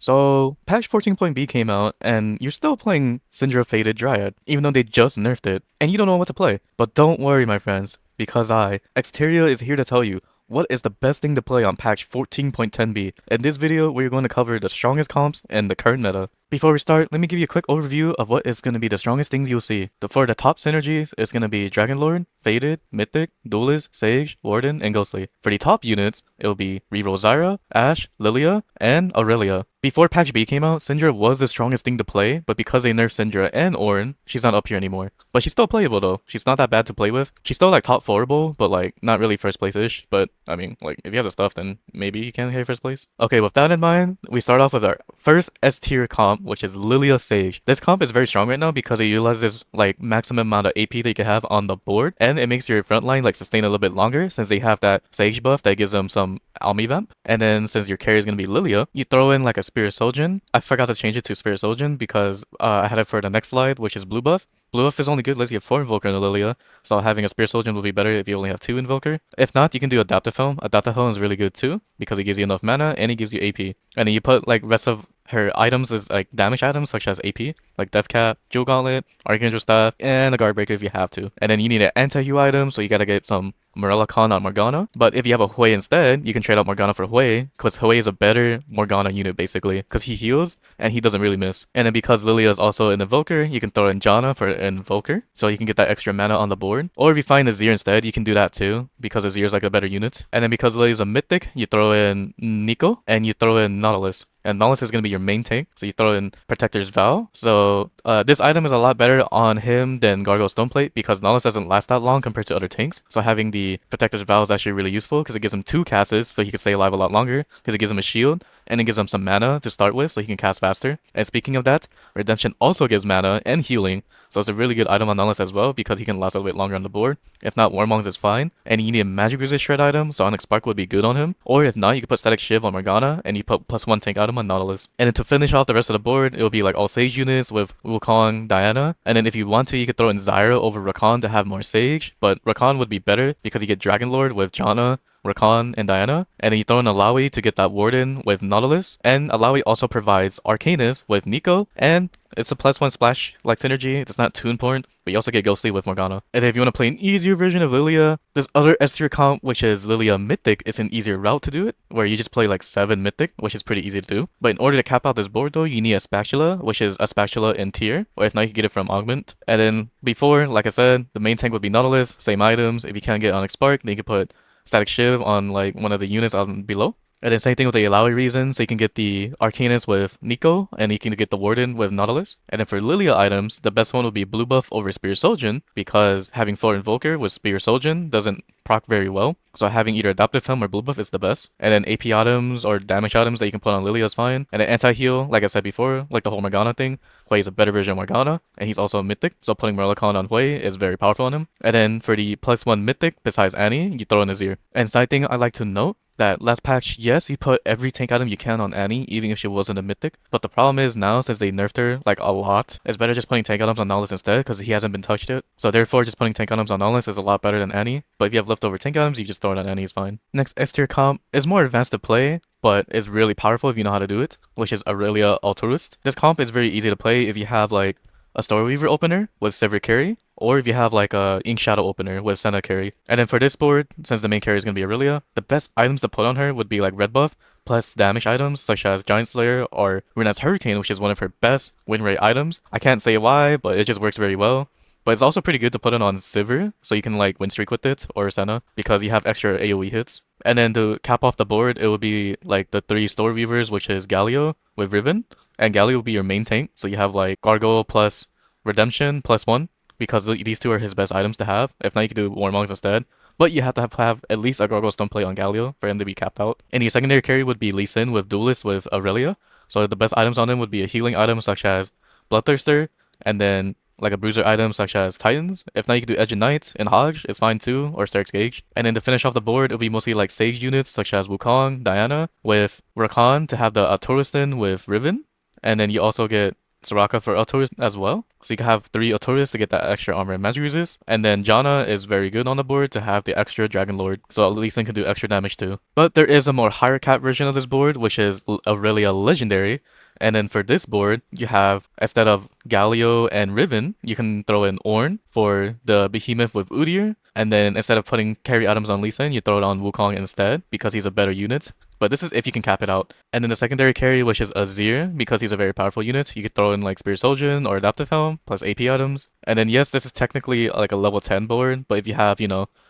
So, patch 14.b came out, and you're still playing Syndra Faded Dryad, even though they just nerfed it, and you don't know what to play. But don't worry, my friends, because Xteria, is here to tell you what is the best thing to play on patch 14.10b. In this video, we're going to cover the strongest comps and the current meta. Before we start, let me give you a quick overview of what is going to be the strongest things you'll see. For the top synergies, it's going to be Dragon Lord, Faded, Mythic, Duelist, Sage, Warden, and Ghostly. For the top units, it'll be reroll Zyra, Ashe, Lilia, and Irelia. Before patch B came out, Syndra was the strongest thing to play, but because they nerfed Syndra and Ornn, she's not up here anymore. But she's still playable though. She's not that bad to play with. She's still like top 4able, but like not really first place-ish. But I mean, like if you have the stuff, then maybe you can hit first place. Okay, with that in mind, we start off with our first S tier comp, which is Lilia Sage. This comp is very strong right now because it utilizes like maximum amount of AP that you can have on the board, and it makes your front line like sustain a little bit longer since they have that Sage buff that gives them some Almi Vamp. And then since your carry is gonna be Lilia, you throw in like a Spirit Soldier. I forgot to change it to Spirit Soldier because I had it for the next slide, which is blue buff. Blue buff is only good unless you have 4 Invoker in the Lilia, so having a Spirit Soldier will be better if you only have 2 Invoker. If not, you can do Adaptive Helm. Adaptive Helm is really good too, because it gives you enough mana and it gives you AP. And then you put like rest of her items as like damage items such as AP, like Death Cap, Jewel Gauntlet, Archangel Staff, and a Guard Breaker if you have to. And then you need an anti-Heal item, so you gotta get some Morella Con on Morgana. But if you have a Hui instead, you can trade out Morgana for Hui, because Hui is a better Morgana unit basically, because he heals and he doesn't really miss. And then because Lilia is also an Invoker, you can throw in Janna for an Invoker, so you can get that extra mana on the board. Or if you find Azir instead, you can do that too, because Azir is like a better unit. And then because Lilia is a Mythic, you throw in Nico, and you throw in Nautilus. And Nautilus is going to be your main tank, so you throw in Protector's Vow. So this item is a lot better on him than Gargoyle Stoneplate because Nautilus doesn't last that long compared to other tanks. So having the Protector's Vow is actually really useful because it gives him 2 casts, so he can stay alive a lot longer because it gives him a shield and it gives him some mana to start with so he can cast faster. And speaking of that, Redemption also gives mana and healing, so it's a really good item on Nautilus as well because he can last a little bit longer on the board. If not, Warmongs is fine. And you need a Magic Resist Shred item, so Onyx Spark would be good on him. Or if not, you can put Static Shiv on Morgana and you put +1 tank item on Nautilus. And then to finish off the rest of the board, it will be like all Sage units with Wukong, Diana. And then if you want to, you could throw in Zyra over Rakan to have more Sage, but Rakan would be better because you get Dragon Lord with Janna, Rakan, and Diana, and then you throw in Alawi to get that Warden with Nautilus, and Alawi also provides Arcanist with Nico, and it's a +1 splash like synergy. It's not too important, but you also get Ghostly with Morgana. And if you want to play an easier version of Lilia, this other S tier comp, which is Lilia Mythic, is an easier route to do it, where you just play like 7 Mythic, which is pretty easy to do. But in order to cap out this board though, you need a Spatula, which is a Spatula in tier, or if not, you can get it from Augment. And then before, like I said, the main tank would be Nautilus, same items. If you can't get Onyx Spark, then you can put Static Shiv on like one of the units on below. And then same thing with the Alawi reason, so you can get the Arcanist with Nico, and you can get the Warden with Nautilus. And then for Lilia items, the best one would be Blue Buff over Spirit Soldier, because having 4 Invoker with Spirit Soldier doesn't proc very well. So having either Adaptive Helm or Blue Buff is the best. And then AP items or damage items that you can put on Lilia is fine. And then anti-heal, like I said before, like the whole Morgana thing, Hui is a better version of Morgana, and he's also a Mythic, so putting Merlicon on Hui is very powerful on him. And then for the +1 Mythic, besides Annie, you throw in Azir. And side thing I like to note, that last patch, yes, you put every tank item you can on Annie, even if she wasn't a Mythic. But the problem is now, since they nerfed her like a lot, it's better just putting tank items on Nautilus instead because he hasn't been touched yet. So therefore, just putting tank items on Nautilus is a lot better than Annie. But if you have leftover tank items, you just throw it on Annie, is fine. Next S tier comp is more advanced to play, but is really powerful if you know how to do it, which is Irelia Alturist. This comp is very easy to play if you have like a Story Weaver opener with Sever Carry, or if you have like a Ink Shadow opener with Senna carry. And then for this board, since the main carry is going to be Irelia, the best items to put on her would be like red buff, plus damage items such as Giant Slayer or Rune's Hurricane, which is one of her best win rate items. I can't say why, but it just works very well. But it's also pretty good to put it on Sivir, so you can like win streak with it, or Senna, because you have extra AoE hits. And then to cap off the board, it would be like the 3 Story Weavers, which is Galio with Riven, and Galio will be your main tank, so you have like Gargoyle plus Redemption +1, because these 2 are his best items to have. If not, you can do Warmongs instead. But you have to have at least a Gargoyle Stoneplate on Galio for him to be capped out. And your secondary carry would be Lee Sin with Duelist with Aurelia. So the best items on him would be a healing item such as Bloodthirster, and then like a bruiser item such as Titans. If not, you can do Edge of Knights and Hodge, it's fine too, or Stark's Gauge. And then to finish off the board, it'll be mostly like Sage units such as Wukong, Diana, with Rakan to have the Tauristan with Riven. And then you also get Soraka for Alturist as well. So you can have 3 Alturist to get that extra armor and magic resist. And then Janna is very good on the board to have the extra Dragon Lord, so at least it can do extra damage too. But there is a more higher cap version of this board, which is Irelia Legendary. And then for this board, you have, instead of Galio and Riven, you can throw in Ornn for the Behemoth with Udyr. And then instead of putting carry items on Lee Sin, you throw it on Wukong instead, because he's a better unit. But this is if you can cap it out. And then the secondary carry, which is Azir, because he's a very powerful unit, you could throw in like Spirit Soldier or Adaptive Helm, plus AP items. And then yes, this is technically like a level 10 board, but if you have,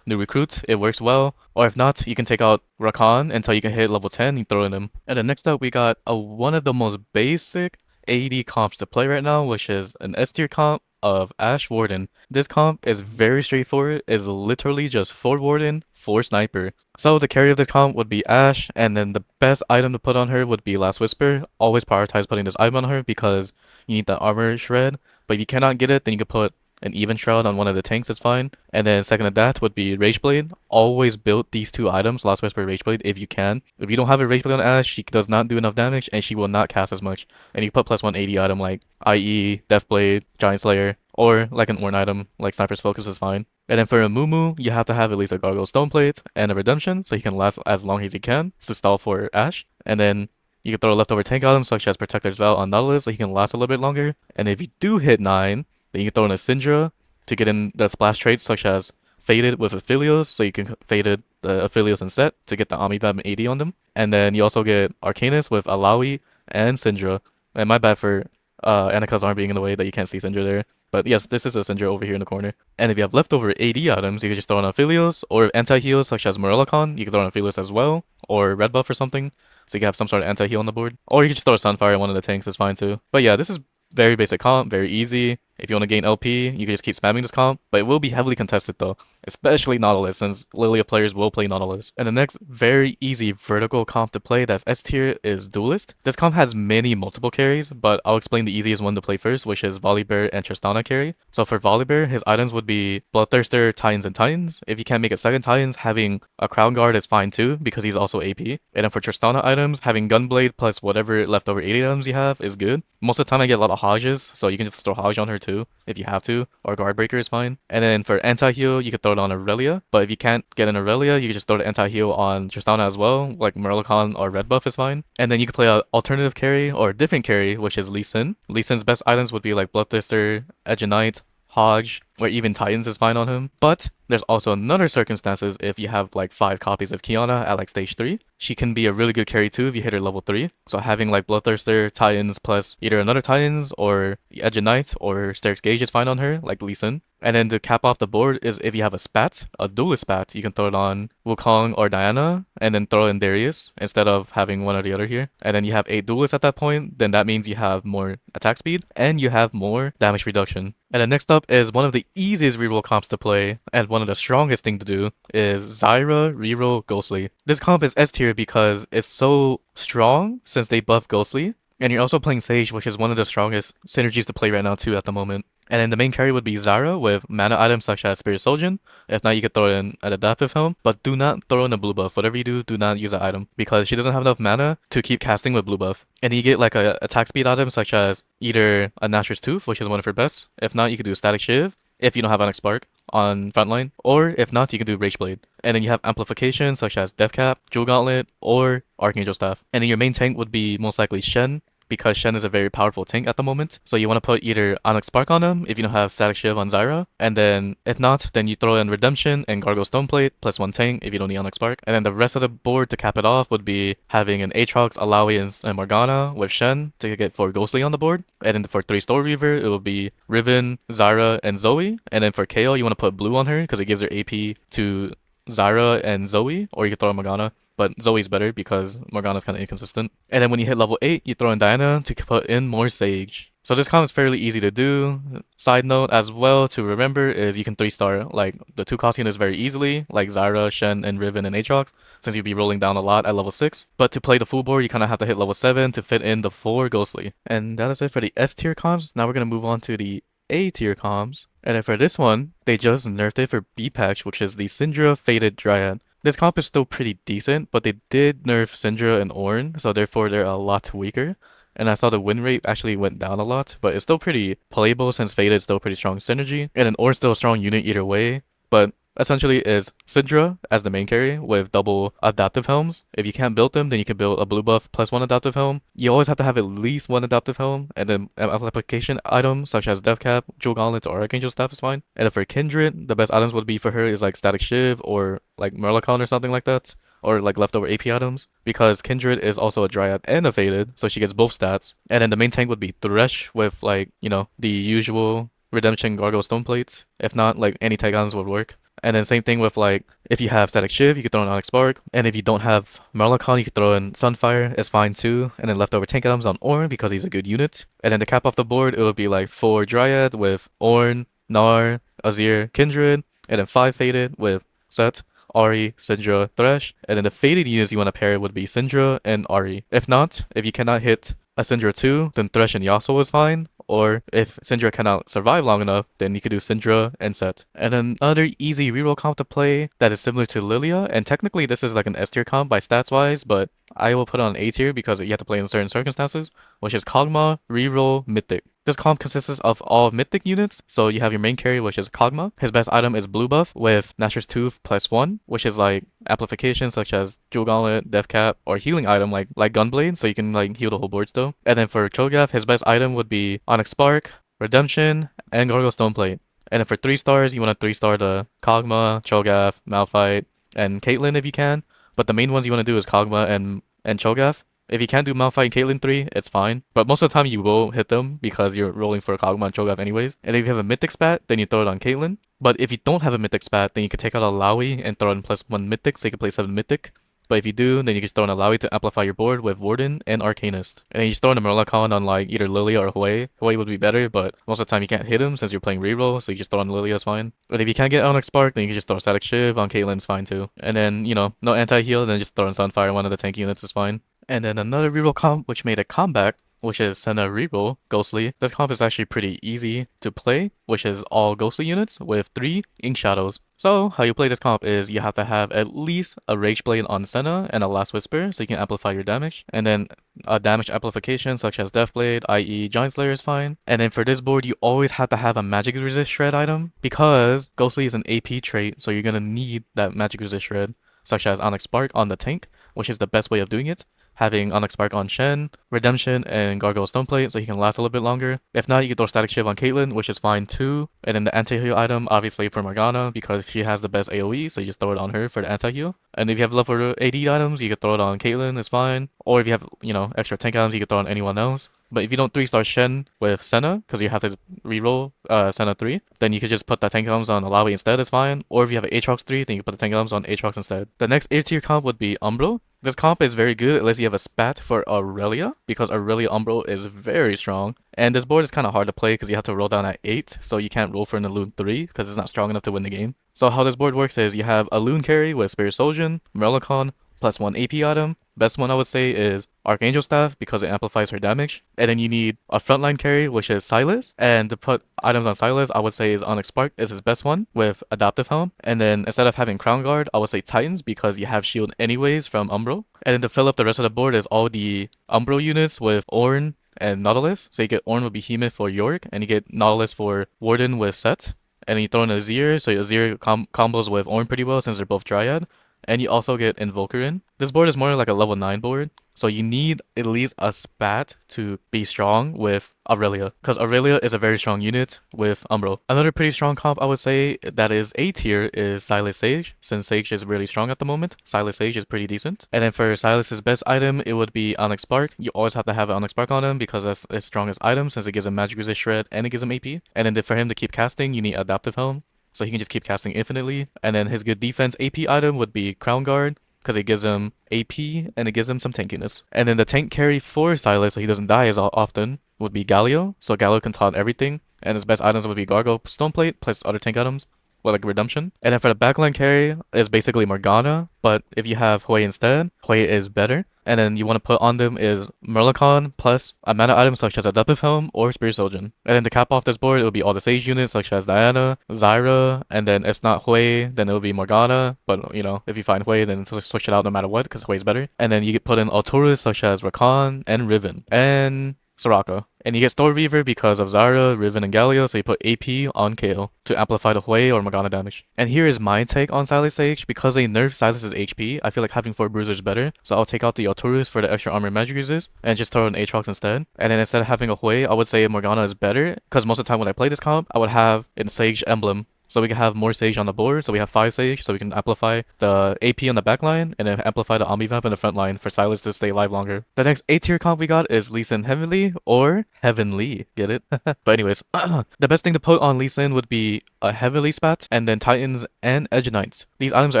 new recruits, it works well. Or if not, you can take out Rakan until you can hit level 10 and throw in him. And then next up, we got one of the most basic AD comps to play right now, which is an S tier comp of Ashe Warden. This comp is very straightforward, is literally just 4 Warden, 4 Sniper. So the carry of this comp would be Ashe, and then the best item to put on her would be Last Whisper. Always prioritize putting this item on her because you need the armor shred, but if you cannot get it, then you can put an even shroud on one of the tanks, it's fine. And then second to that would be Rageblade. Always build these 2 items, Last Whisper, Rageblade, if you can. If you don't have a Rageblade on Ashe, she does not do enough damage and she will not cast as much. And you can put plus 180 item like IE, Deathblade, Giant Slayer, or like an Ornn item like Sniper's Focus is fine. And then for a Mumu, you have to have at least a Gargoyle Stoneplate and a Redemption so he can last as long as he can to stall for Ashe. And then you can throw leftover tank items such as Protector's Vow on Nautilus so he can last a little bit longer. And if you do hit 9, then you can throw in a Syndra to get in the splash traits such as Faded with Aphelios, so you can Faded the Aphelios and Set to get the Omnivab 80 on them. And then you also get Arcanist with Alawi and Syndra. And my bad for Annika's arm being in the way that you can't see Syndra there. But yes, this is a Syndra over here in the corner. And if you have leftover AD items, you can just throw in Aphelios, or anti-heals such as Morellicon, you can throw in Aphelios as well, or Red Buff or something, so you can have some sort of anti-heal on the board. Or you can just throw a Sunfire in one of the tanks, is fine too. But yeah, this is very basic comp, very easy. If you want to gain LP, you can just keep spamming this comp, but it will be heavily contested though, especially Nautilus, since Lilia players will play Nautilus. And the next very easy vertical comp to play that's S tier is Duelist. This comp has many multiple carries, but I'll explain the easiest one to play first, which is Volibear and Tristana carry. So for Volibear, his items would be Bloodthirster, Titans, and Titans. If you can't make a second Titans, having a Crown Guard is fine too, because he's also AP. And then for Tristana items, having Gunblade plus whatever leftover 80 items you have is good. Most of the time I get a lot of Hodges, so you can just throw Hodge on her too, if you have to, or Guard Breaker is fine. And then for anti-heal, you could throw it on Irelia, but if you can't get an Irelia, you can just throw the anti-heal on Tristana as well, like Morellicon or Red Buff is fine. And then you can play an alternative carry or a different carry, which is Lee Sin. Lee Sin's best items would be like Bloodthirster, Edge of Night, Hodge, or even Titans is fine on him. But there's also another circumstances if you have like 5 copies of Kiana at like stage 3. She can be a really good carry too if you hit her level 3. So having like Bloodthirster, Titans, plus either another Titans or Edge of Night or Sterix Gauge is fine on her, like Lee Sin. And then to cap off the board is if you have a spat, a duelist spat, you can throw it on Wukong or Diana, and then throw in Darius instead of having one or the other here. And then you have 8 duelists at that point, then that means you have more attack speed and you have more damage reduction. And then next up is one of the easiest reroll comps to play, and one of the strongest thing to do is Zyra reroll Ghostly. This comp is S tier because it's so strong since they buff Ghostly, and you're also playing Sage, which is one of the strongest synergies to play right now too at the moment. And then the main carry would be Zyra with mana items such as Spirit Soldier. If not, you could throw in an Adaptive Helm, but do not throw in a blue buff. Whatever you do not use that item because she doesn't have enough mana to keep casting with blue buff. And you get like a attack speed item such as either a Nashor's Tooth, which is one of her best. If not, you could do Static Shiv if you don't have Onyx Spark on frontline, or if not, you can do Rageblade. And then you have amplification such as Deathcap, Jewel Gauntlet, or Archangel Staff. And then your main tank would be most likely Shen, because Shen is a very powerful tank at the moment. So you want to put either Onyx Spark on him if you don't have Static Shiv on Zyra. And then if not, then you throw in Redemption and Gargoyle Stoneplate plus 1 tank if you don't need Onyx Spark. And then the rest of the board to cap it off would be having an Aatrox, Alawi, and Morgana with Shen to get 4 Ghostly on the board. And then for 3 Store Reaver, it will be Riven, Zyra, and Zoe. And then for KO, you want to put blue on her because it gives her AP to Zyra and Zoe, or you could throw in Morgana. But Zoe's better because Morgana's kind of inconsistent. And then when you hit level 8, you throw in Diana to put in more Sage. So this comp is fairly easy to do. Side note as well to remember is you can 3-star like the 2 cost units very easily, like Zyra, Shen, and Riven and Aatrox, since you'd be rolling down a lot at level 6. But to play the full board, you kind of have to hit level 7 to fit in the 4 Ghostly. And that is it for the S tier comps. Now we're going to move on to the A tier comps. And then for this one, they just nerfed it for B patch, which is the Syndra Faded Dryad. This comp is still pretty decent, but they did nerf Syndra and Ornn, so therefore they're a lot weaker. and I saw the win rate actually went down a lot, but it's still pretty playable since Faded is still pretty strong synergy, and then Orn's still a strong unit either way. But essentially is Syndra as the main carry with double adaptive helms. If you can't build them, then you can build a blue buff plus one adaptive helm. You always have to have at least one adaptive helm, and then application items such as Death Cap, Jewel Gauntlet, or Archangel Staff is fine. And then for Kindred, the best items would be for her is like Static Shiv or like Merlicon or something like that, or like leftover AP items, because Kindred is also a Dryad and a Faded, so she gets both stats. And then the main tank would be Thresh with like, you know, the usual Redemption Gargoyle Stone Plates. If not, like any tank items would work. And then same thing with like, if you have Static Shiv, you could throw in Onyx Spark. And if you don't have Merlicon, you could throw in Sunfire, it's fine too. And then leftover tank items on Ornn because he's a good unit. And then to cap off the board, it would be like 4 Dryad with Ornn, Gnar, Azir, Kindred, and then 5 Faded with Set, Ahri, Syndra, Thresh, and then the faded units you want to pair would be Syndra and Ahri. If not, if you cannot hit a Syndra 2, then Thresh and Yasuo is fine. Or if Syndra cannot survive long enough, then you could do Syndra and Set. And then another easy reroll comp to play that is similar to Lilia, and technically this is like an S tier comp by stats wise, but I will put it on A tier because you have to play in certain circumstances, which is Kog Maw Reroll Mythic. This comp consists of all mythic units, so you have your main carry, which is Kog Maw. His best item is Blue Buff with Nashor's Tooth +1, which is like amplifications such as Jewel Gauntlet, Death Cap, or healing item like Gunblade, so you can like heal the whole board still. And then for Cho'Gath, his best item would be Onyx Spark, Redemption, and Gargoyle Stone Plate. And then for 3 stars, you want to 3-star the Kog Maw, Cho'Gath, Malphite, and Caitlyn if you can. But the main ones you want to do is Kog Maw and Cho'Gath. If you can't do Malphite and Caitlyn 3, it's fine. But most of the time you will hit them because you're rolling for a Kog Maw and Cho'Gath anyways. And if you have a Mythic spat, then you throw it on Caitlyn. But if you don't have a Mythic spat, then you can take out a Lowy and throw in +1 Mythic so you can play 7 Mythic. But if you do, then you can just throw in a Lowy to amplify your board with Warden and Arcanist. And then you just throw in a Merlicon on like either Lilia or Hwei. Hwei would be better, but most of the time you can't hit him since you're playing reroll, so you just throw on Lilia is fine. But if you can't get Onyx Spark, then you can just throw Static Shiv on Caitlyn's fine too. And then, you know, no anti-heal, then just throw in Sunfire, one of the tank units is fine. And then another reroll comp which made a comeback, which is Senna Reroll Ghostly. This comp is actually pretty easy to play, which is all Ghostly units with 3 Ink Shadows. So how you play this comp is you have to have at least a Rage Blade on Senna and a Last Whisper so you can amplify your damage. And then a damage amplification such as Death Blade, i.e. Giant Slayer is fine. And then for this board, you always have to have a Magic Resist Shred item because Ghostly is an AP trait, so you're gonna need that Magic Resist Shred, such as Onyx Spark on the tank, which is the best way of doing it. Having Onyx Spark on Shen, Redemption, and Gargoyle Stone Plate so he can last a little bit longer. If not, you can throw Static Shiv on Caitlyn, which is fine too. And then the anti-heal item, obviously for Morgana, because she has the best AoE, so you just throw it on her for the anti-heal. And if you have level AD items, you can throw it on Caitlyn, it's fine. Or if you have, you know, extra tank items, you can throw on anyone else. But if you don't 3-star Shen with Senna, because you have to reroll Senna 3, then you could just put the tank items on Alawi instead, it's fine. Or if you have an Aatrox 3, then you can put the tank items on Aatrox instead. The next A tier comp would be Umbral. This comp is very good unless you have a spat for Irelia, because Irelia Umbral is very strong. And this board is kind of hard to play because you have to roll down at 8, so you can't roll for an Loon 3 because it's not strong enough to win the game. So how this board works is you have a Loon carry with Spirit Soulgeon, Merlicon, +1 AP item. Best one I would say is Archangel Staff because it amplifies her damage. And then you need a frontline carry, which is Sylas. And to put items on Sylas, I would say is Onyx Spark is his best one with Adaptive Helm. And then instead of having Crown Guard, I would say Titans because you have shield anyways from Umbral. And then to fill up the rest of the board is all the Umbral units with Ornn and Nautilus. So you get Ornn with Behemoth for Yorick, and you get Nautilus for Warden with Set. And then you throw in Azir, so Azir combos with Ornn pretty well since they're both Dryad. And you also get Invoker in. This board is more like a level 9 board, so you need at least a spat to be strong with Irelia, because Irelia is a very strong unit with Umbral. Another pretty strong comp I would say that is A tier is Sylas Sage, since Sage is really strong at the moment. Sylas Sage is pretty decent. And then for Sylas's best item, it would be Onyx Spark. You always have to have an Onyx Spark on him because that's his strongest item since it gives him Magic Resist Shred and it gives him AP. And then for him to keep casting, you need Adaptive Helm, so he can just keep casting infinitely. And then his good defense AP item would be Crown Guard, because it gives him AP and it gives him some tankiness. And then the tank carry for Sylas, so he doesn't die as often, would be Galio. So Galio can taunt everything. And his best items would be Gargoyle Stone Plate plus other tank items, with like Redemption. And then for the backline carry is basically Morgana, but if you have Hwei instead, Hwei is better. and then you want to put on them is Merlicon plus a mana item such as a Adeptive Helm or Spirit Surgeon. And then to cap off this board, it will be all the Sage units such as Diana, Zyra, and then if not Hui, then it will be Morgana. But you know, if you find Hui, then switch it out no matter what, because Hui is better. And then you get put in Alturist such as Rakan and Riven. And Soraka. And you get Story Reaver because of Zyra, Riven, and Galio, so you put AP on KO to amplify the Hui or Morgana damage. And here is my take on Sylas Sage. Because they nerfed Sylas' HP, I feel like having 4 Bruisers better, so I'll take out the Alturist for the extra armor magic uses, and just throw in Aatrox instead. And then instead of having a Hui, I would say Morgana is better, because most of the time when I play this comp, I would have in Sage Emblem, so we can have more Sage on the board, so we have 5 Sage, so we can amplify the AP on the back line, and then amplify the Omnivamp in the front line for Sylas to stay alive longer. The next A tier comp we got is Lee Sin Heavenly, or Heavenly, get it? But anyways, the best thing to put on Lee Sin would be a Heavenly Spat, and then Titans and Edge Knights. These items are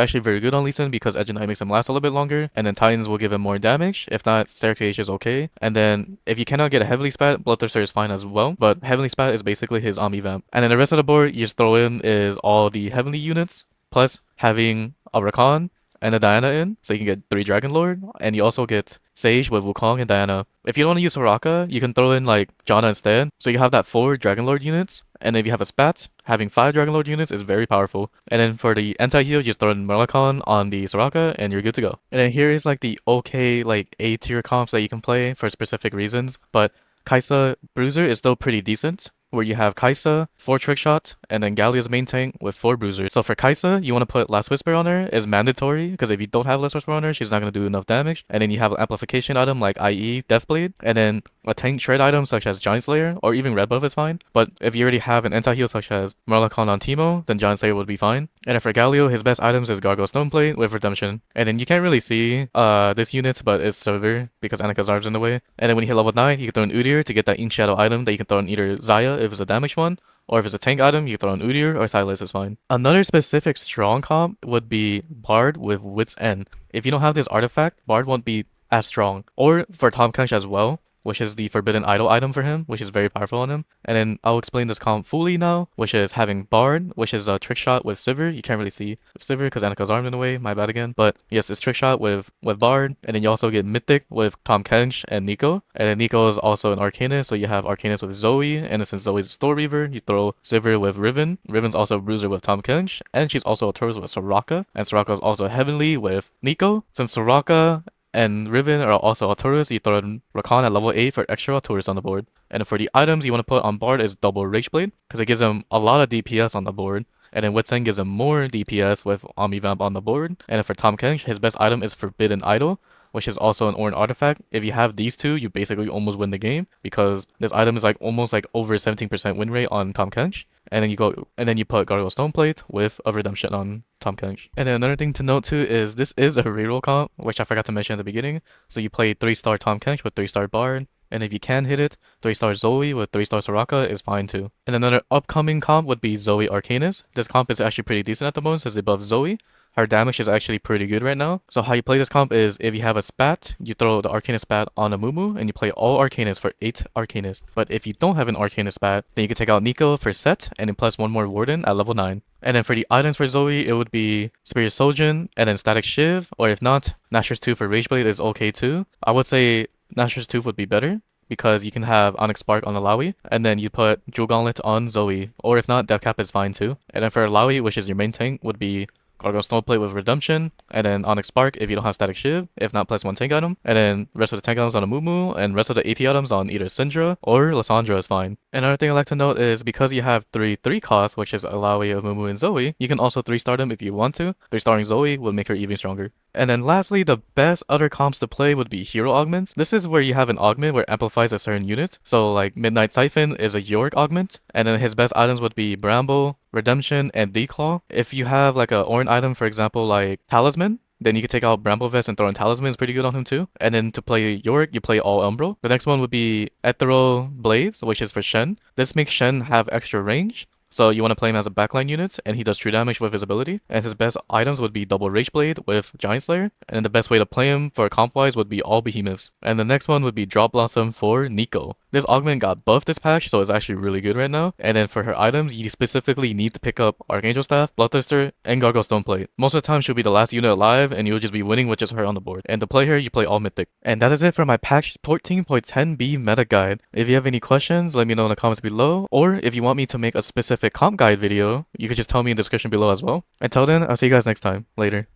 actually very good on Lee Sin because Edge Knight makes him last a little bit longer, and then Titans will give him more damage. If not, Staircase is okay. And then if you cannot get a Heavenly Spat, Bloodthirster is fine as well, but Heavenly Spat is basically his Omnivamp. And then the rest of the board, you just throw in is all the Heavenly units, plus having a Rakan and a Diana in, so you can get 3 Dragon Lord, and you also get Sage with Wukong and Diana. If you don't want to use Soraka, you can throw in like Janna instead, so you have that 4 Dragon Lord units, and if you have a Spat, having 5 Dragon Lord units is very powerful. And then for the anti-heal, just throw in Merlicon on the Soraka, and you're good to go. And then here is like the okay like A tier comps that you can play for specific reasons, but Kaisa Bruiser is still pretty decent, where you have Kaisa, 4 Trick Shot, and then Gallia's main tank with 4 Bruisers. So for Kaisa, you want to put Last Whisper on her is mandatory, because if you don't have Last Whisper on her, she's not going to do enough damage. And then you have an amplification item like IE, Deathblade, and then a tank shred item such as Giant Slayer, or even Red Buff is fine. But if you already have an anti-heal such as Merlicon on Teemo, then Giant Slayer would be fine. And then for Galio, his best items is Gargoyle Stoneplate with Redemption. And then you can't really see this unit, but it's severe because Annika's arm's in the way. And then when you hit level 9, you can throw in Udyr to get that Ink Shadow item that you can throw in either Xayah if it's a damage one, or if it's a tank item, you can throw in Udyr or Sylas is fine. Another specific strong comp would be Bard with Wits End. If you don't have this artifact, Bard won't be as strong. Or for Tahm Kench as well, which is the Forbidden Idol item for him, which is very powerful on him. And then I'll explain this comp fully now, which is having Bard, which is a Trick Shot with Sivir. You can't really see Sivir because Annika's armed in the way, my bad again. But yes, it's Trick Shot with Bard, and then you also get Mythic with Tahm Kench and Nico. And then Nico is also an Arcanist, so you have Arcanist with Zoe, and since Zoe's a Story Reaver, you throw Sivir with Riven. Riven's also a Bruiser with Tahm Kench, and she's also a Taurus with Soraka, and Soraka is also Heavenly with Nico. Since Soraka and Riven are also Alturist, you throw in Rakan at level 8 for extra Alturist on the board. And for the items you want to put on Bard is double Rageblade, because it gives him a lot of DPS on the board. And then Wits End gives him more DPS with Omnivamp on the board. And then for Tahm Kench, his best item is Forbidden Idol, which is also an Orin artifact. If you have these two, you basically almost win the game, because this item is like almost like over 17% win rate on Tahm Kench. And then you put Gargoyle Stoneplate with a Redemption on Tahm Kench. And then another thing to note too is this is a reroll comp, which I forgot to mention at the beginning. So you play 3-star Tahm Kench with 3-star Bard, and if you can hit it, 3-star Zoe with 3-star Soraka is fine too. And another upcoming comp would be Zoe Arcanist. This comp is actually pretty decent at the moment since they buff Zoe. Her damage is actually pretty good right now. So how you play this comp is if you have a Spat, you throw the Arcanist Spat on a Mumu, and you play all Arcanists for 8 Arcanists. But if you don't have an Arcanist Spat, then you can take out Nico for set, and then plus 1 more Warden at level 9. And then for the items for Zoe, it would be Spirit Sojourn, and then Static Shiv, or if not, Nashor's Tooth for Rageblade is okay too. I would say Nashor's Tooth would be better, because you can have Onyx Spark on Alawi, and then you put Jewel Gauntlet on Zoe, or if not, Death Cap is fine too. And then for Alawi, which is your main tank, would be Gargoyle Stoneplate with Redemption, and then Onyx Spark if you don't have Static Shiv, if not plus 1 tank item, and then rest of the tank items on a Mumu, and rest of the AP items on either Syndra or Lysandra is fine. Another thing I like to note is because you have 3 costs, which is Alawi of Mumu and Zoe, you can also 3-star them if you want to. 3-starring Zoe will make her even stronger. And then lastly, the best other comps to play would be hero augments. This is where you have an augment where it amplifies a certain unit. So like Midnight Siphon is a Yorick augment, and then his best items would be Bramble, Redemption, and Declaw. If you have like a Orin item, for example, like Talisman, then you can take out Bramble Vest and throw in Talisman is pretty good on him too. And then to play Yorick, you play all Umbral. The next one would be Ethereal Blades, which is for Shen. This makes Shen have extra range. So you want to play him as a backline unit, and he does true damage with his ability. And his best items would be double Rageblade with Giant Slayer. And the best way to play him for comp-wise would be all Behemoths. And the next one would be Drop Blossom for Nico. This augment got buffed this patch, so it's actually really good right now. And then for her items, you specifically need to pick up Archangel Staff, Bloodthirster, and Gargoyle Stone Plate. Most of the time, she'll be the last unit alive, and you'll just be winning with just her on the board. And to play her, you play all Mythic. And that is it for my patch 14.10b meta guide. If you have any questions, let me know in the comments below. Or if you want me to make a specific comp guide video, you can just tell me in the description below as well. Until then, I'll see you guys next time. Later.